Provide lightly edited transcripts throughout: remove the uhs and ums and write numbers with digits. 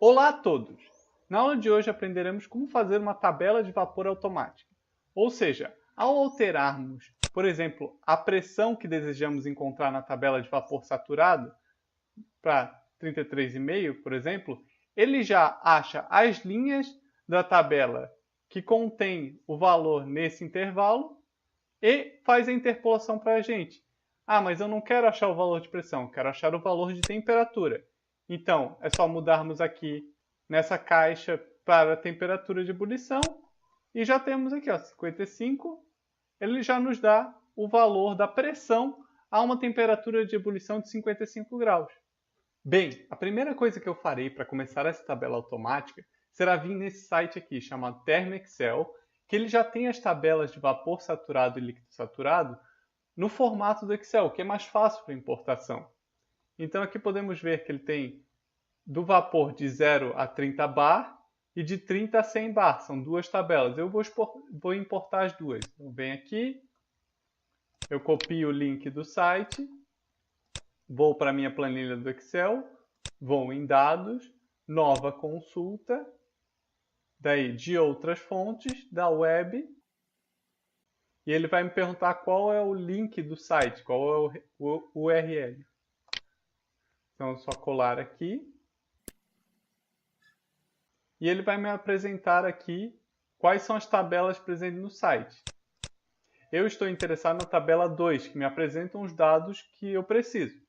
Olá a todos! Na aula de hoje aprenderemos como fazer uma tabela de vapor automática. Ou seja, ao alterarmos, por exemplo, a pressão que desejamos encontrar na tabela de vapor saturado para 33,5, por exemplo, ele já acha as linhas da tabela que contém o valor nesse intervalo e faz a interpolação para a gente. Ah, mas eu não quero achar o valor de pressão, eu quero achar o valor de temperatura. Então, é só mudarmos aqui nessa caixa para a temperatura de ebulição e já temos aqui, ó, 55. Ele já nos dá o valor da pressão a uma temperatura de ebulição de 55 graus. Bem, a primeira coisa que eu farei para começar essa tabela automática será vir nesse site aqui, chamado Thermexcel, que ele já tem as tabelas de vapor saturado e líquido saturado no formato do Excel, que é mais fácil para importação. Então aqui podemos ver que ele tem do vapor de 0 a 30 bar e de 30 a 100 bar. São duas tabelas. Eu vou importar as duas. Então venho aqui, eu copio o link do site, vou para a minha planilha do Excel, vou em dados, nova consulta, daí de outras fontes, da web, e ele vai me perguntar qual é o link do site, qual é o URL. Então é só colar aqui. E ele vai me apresentar aqui quais são as tabelas presentes no site. Eu estou interessado na tabela 2, que me apresentam os dados que eu preciso.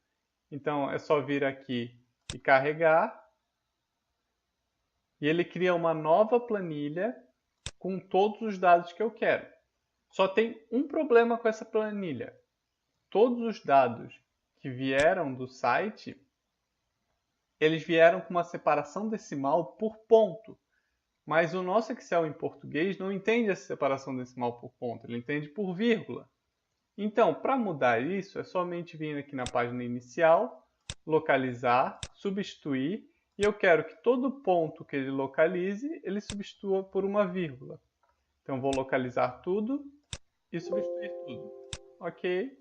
Então é só vir aqui e carregar. E ele cria uma nova planilha com todos os dados que eu quero. Só tem um problema com essa planilha. Todos os dados que vieram do site, eles vieram com uma separação decimal por ponto. Mas o nosso Excel em português não entende essa separação decimal por ponto, ele entende por vírgula. Então, para mudar isso, é somente vir aqui na página inicial, localizar, substituir, e eu quero que todo ponto que ele localize, ele substitua por uma vírgula. Então, vou localizar tudo e substituir tudo. Ok?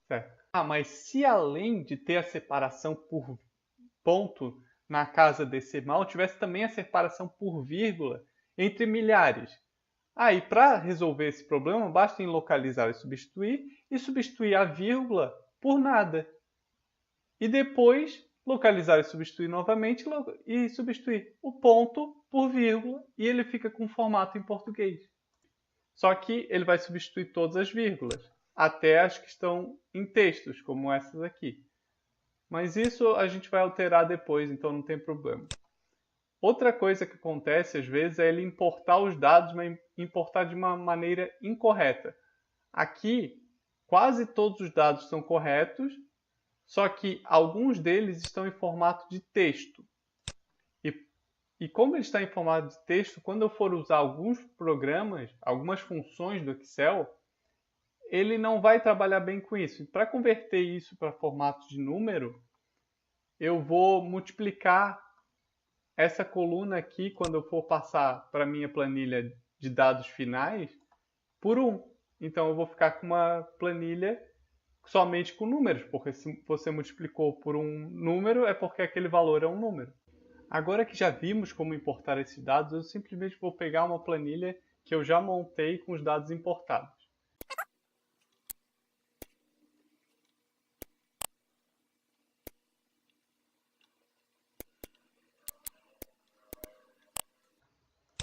Certo. Ah, mas se além de ter a separação por ponto na casa decimal, tivesse também a separação por vírgula entre milhares. Aí, para resolver esse problema, basta em localizar e substituir a vírgula por nada. E depois, localizar e substituir novamente e substituir o ponto por vírgula e ele fica com formato em português. Só que ele vai substituir todas as vírgulas, até as que estão em textos, como essas aqui. Mas isso a gente vai alterar depois, então não tem problema. Outra coisa que acontece às vezes é ele importar os dados, mas importar de uma maneira incorreta. Aqui, quase todos os dados são corretos, só que alguns deles estão em formato de texto. E como ele está em formato de texto, quando eu for usar alguns programas, algumas funções do Excel, ele não vai trabalhar bem com isso. E para converter isso para formato de número, eu vou multiplicar essa coluna aqui, quando eu for passar para a minha planilha de dados finais, por 1. Então eu vou ficar com uma planilha somente com números, porque se você multiplicou por um número, é porque aquele valor é um número. Agora que já vimos como importar esses dados, eu simplesmente vou pegar uma planilha que eu já montei com os dados importados.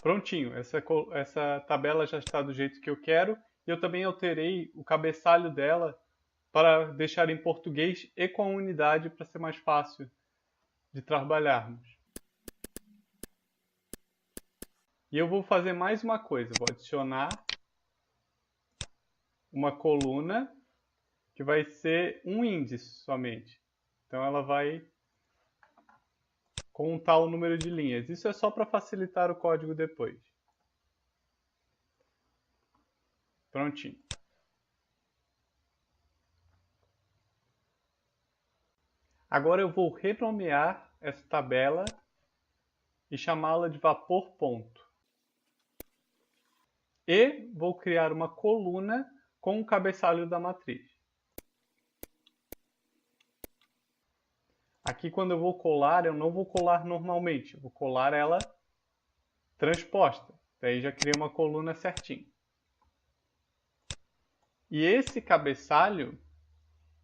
Prontinho, essa tabela já está do jeito que eu quero e eu também alterei o cabeçalho dela para deixar em português e com a unidade para ser mais fácil de trabalharmos. E eu vou fazer mais uma coisa, vou adicionar uma coluna que vai ser um índice somente. Então ela vai contar o número de linhas. Isso é só para facilitar o código depois. Prontinho. Agora eu vou renomear essa tabela e chamá-la de vapor ponto. E vou criar uma coluna com o cabeçalho da matriz. Aqui, quando eu vou colar, eu não vou colar normalmente. Eu vou colar ela transposta. Daí já criei uma coluna certinho. E esse cabeçalho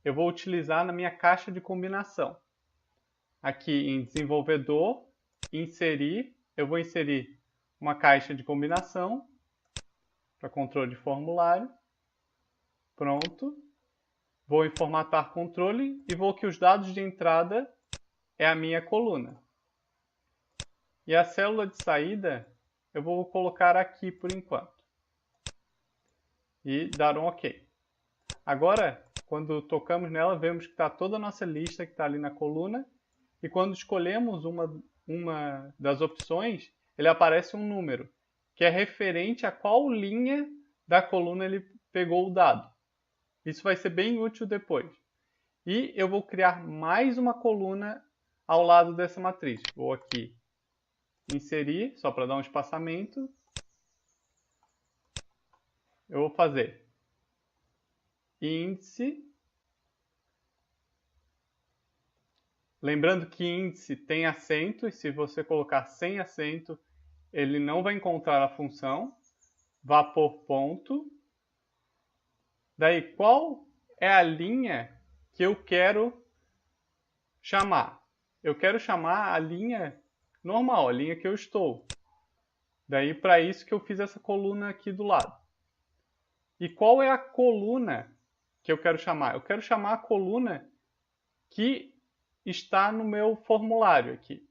eu vou utilizar na minha caixa de combinação. Aqui em desenvolvedor, inserir, eu vou inserir uma caixa de combinação para controle de formulário. Pronto. Vou em formatar controle e vou que os dados de entrada é a minha coluna. E a célula de saída eu vou colocar aqui por enquanto. E dar um OK. Agora, quando tocamos nela, vemos que está toda a nossa lista que está ali na coluna. E quando escolhemos uma das opções, ele aparece um número, que é referente a qual linha da coluna ele pegou o dado. Isso vai ser bem útil depois. E eu vou criar mais uma coluna ao lado dessa matriz. Vou aqui inserir, só para dar um espaçamento. Eu vou fazer índice. Lembrando que índice tem acento, e se você colocar sem acento, ele não vai encontrar a função. Vá por ponto. Daí, qual é a linha que eu quero chamar? Eu quero chamar a linha normal, a linha que eu estou. Daí, para isso que eu fiz essa coluna aqui do lado. E qual é a coluna que eu quero chamar? Eu quero chamar a coluna que está no meu formulário aqui,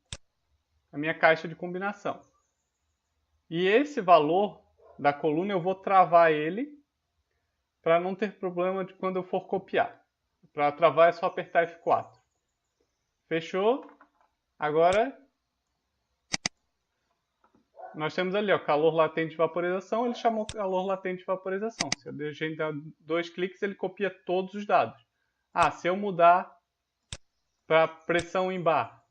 a minha caixa de combinação. E esse valor da coluna eu vou travar ele para não ter problema de quando eu for copiar. Para travar é só apertar F4. Fechou? Agora nós temos ali, ó, calor latente de vaporização, ele chamou calor latente de vaporização. Se eu deixar dar 2 cliques, ele copia todos os dados. Ah, se eu mudar para pressão em bar,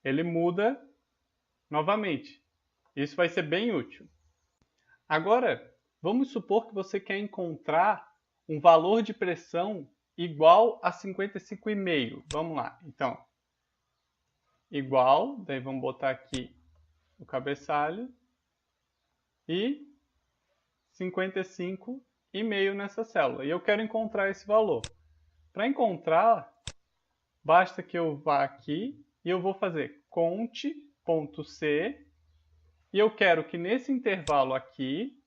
ele muda novamente. Isso vai ser bem útil. Agora, vamos supor que você quer encontrar um valor de pressão igual a 55,5. Vamos lá. Então, igual, daí vamos botar aqui o cabeçalho, e 55,5 nessa célula. E eu quero encontrar esse valor. Para encontrar, basta que eu vá aqui e eu vou fazer cont.c, e eu quero que nesse intervalo aqui,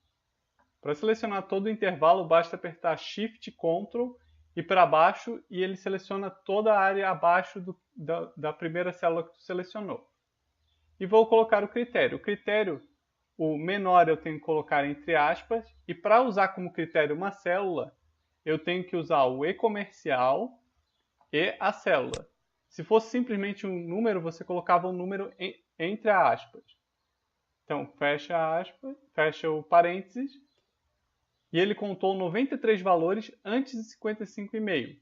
para selecionar todo o intervalo, basta apertar Shift, Ctrl e para baixo, e ele seleciona toda a área abaixo da primeira célula que tu selecionou. E vou colocar o critério. O critério, o menor eu tenho que colocar entre aspas, e para usar como critério uma célula, eu tenho que usar o e-comercial e a célula. Se fosse simplesmente um número, você colocava um número entre aspas. Então, fecha aspas, fecha o parênteses, e ele contou 93 valores antes de 55,5.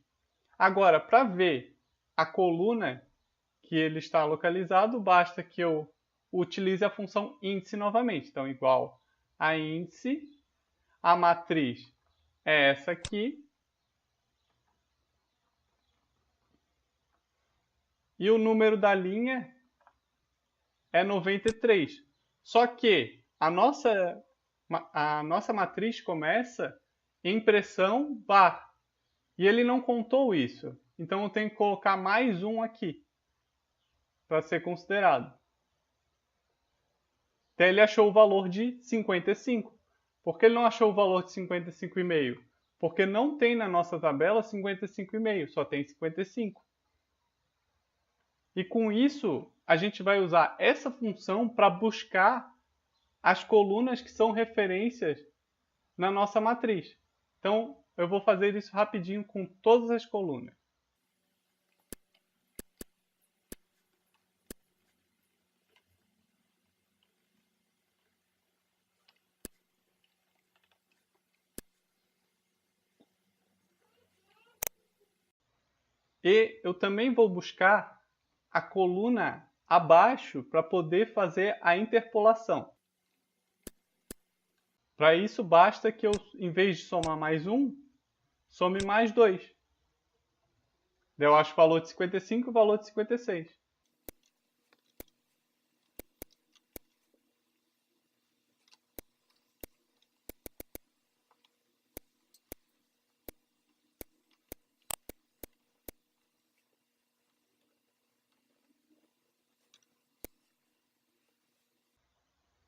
Agora, para ver a coluna que ele está localizado, basta que eu utilize a função índice novamente. Então, igual a índice, a matriz é essa aqui, e o número da linha é 93. Só que a nossa matriz começa em pressão bar. E ele não contou isso. Então eu tenho que colocar mais um aqui para ser considerado. Então ele achou o valor de 55. Por que ele não achou o valor de 55,5? Porque não tem na nossa tabela 55,5, só tem 55. E com isso, a gente vai usar essa função para buscar as colunas que são referências na nossa matriz. Então, eu vou fazer isso rapidinho com todas as colunas. E eu também vou buscar a coluna abaixo para poder fazer a interpolação. Para isso, basta que eu, em vez de somar mais um, some mais 2. Eu acho o valor de 55 e o valor de 56.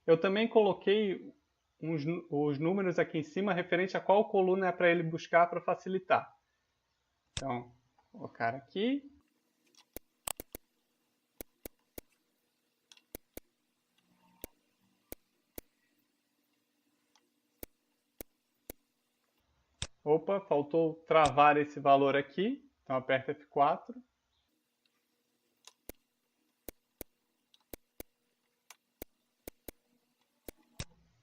Eu também coloquei os números aqui em cima referente a qual coluna é para ele buscar para facilitar. Então, vou colocar aqui. Opa, faltou travar esse valor aqui. Então aperta F4.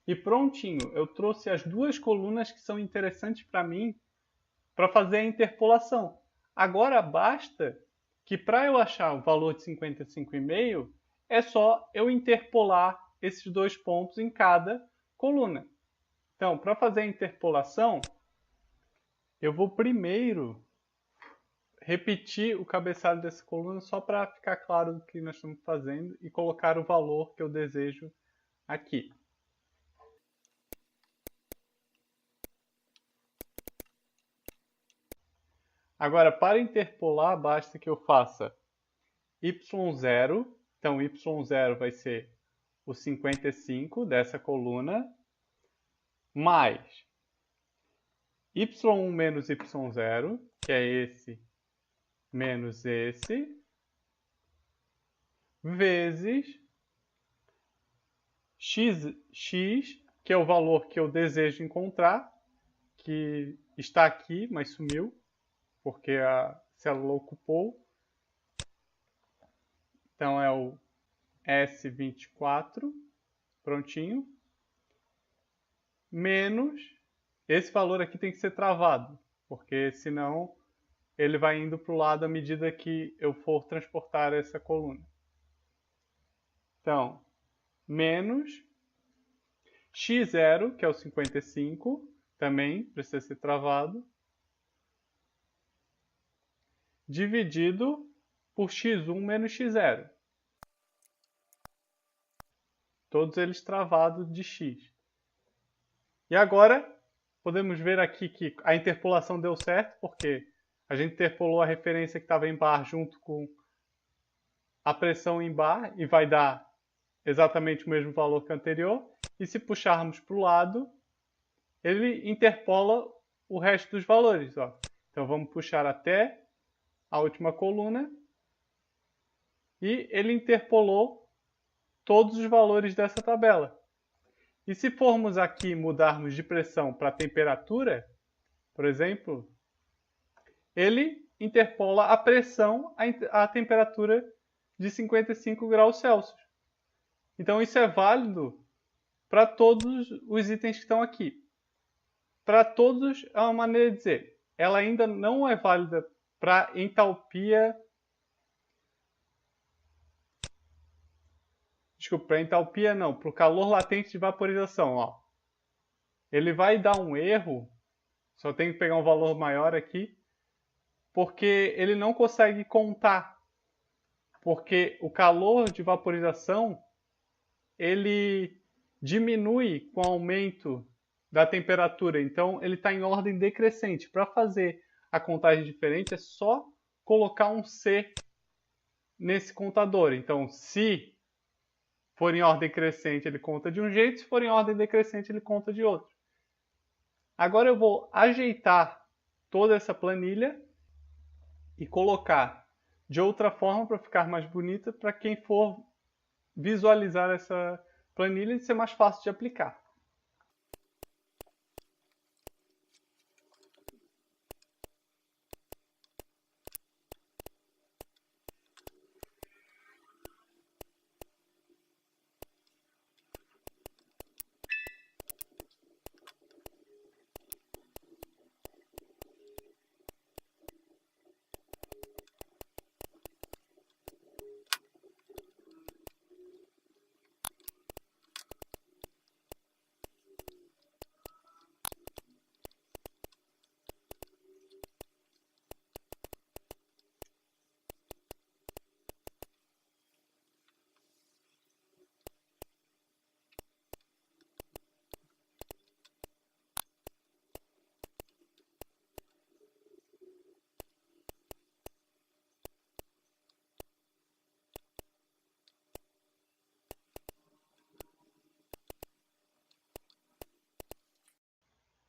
E prontinho, eu trouxe as duas colunas que são interessantes para mim para fazer a interpolação. Agora basta que para eu achar o valor de 55,5 é só eu interpolar esses dois pontos em cada coluna. Então, para fazer a interpolação, eu vou primeiro repetir o cabeçalho dessa coluna só para ficar claro do que nós estamos fazendo e colocar o valor que eu desejo aqui. Agora, para interpolar, basta que eu faça y0. Então, y0 vai ser o 55 dessa coluna, mais y1 menos y0, que é esse menos esse, vezes x, que é o valor que eu desejo encontrar, que está aqui, mas sumiu, porque a célula ocupou. Então é o S24, prontinho, menos, esse valor aqui tem que ser travado, porque senão ele vai indo para o lado à medida que eu for transportar essa coluna. Então, menos x0, que é o 55, também precisa ser travado, dividido por x1 menos x0. Todos eles travados de x. E agora, podemos ver aqui que a interpolação deu certo, porque a gente interpolou a referência que estava em bar junto com a pressão em bar, e vai dar exatamente o mesmo valor que o anterior. E se puxarmos para o lado, ele interpola o resto dos valores. Ó. Então vamos puxar até a última coluna. E ele interpolou todos os valores dessa tabela. E se formos aqui mudarmos de pressão para temperatura, por exemplo, ele interpola a pressão à temperatura de 55 graus Celsius. Então isso é válido para todos os itens que estão aqui. Para todos é uma maneira de dizer. Ela ainda não é válida para entalpia. Desculpa, para entalpia não, para o calor latente de vaporização. Ó. Ele vai dar um erro, só tenho que pegar um valor maior aqui, porque ele não consegue contar. Porque o calor de vaporização, ele diminui com o aumento da temperatura. Então, ele está em ordem decrescente. Para fazer a contagem diferente, é só colocar um C nesse contador. Então, se for em ordem crescente, ele conta de um jeito. Se for em ordem decrescente, ele conta de outro. Agora eu vou ajeitar toda essa planilha e colocar de outra forma para ficar mais bonita para quem for visualizar essa planilha e ser mais fácil de aplicar.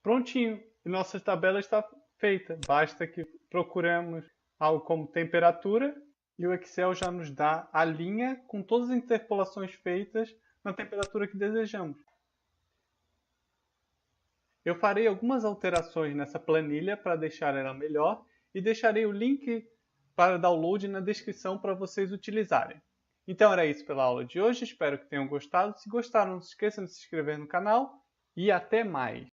Prontinho, e nossa tabela está feita. Basta que procuremos algo como temperatura e o Excel já nos dá a linha com todas as interpolações feitas na temperatura que desejamos. Eu farei algumas alterações nessa planilha para deixar ela melhor e deixarei o link para download na descrição para vocês utilizarem. Então era isso pela aula de hoje, espero que tenham gostado. Se gostaram, não se esqueçam de se inscrever no canal e até mais!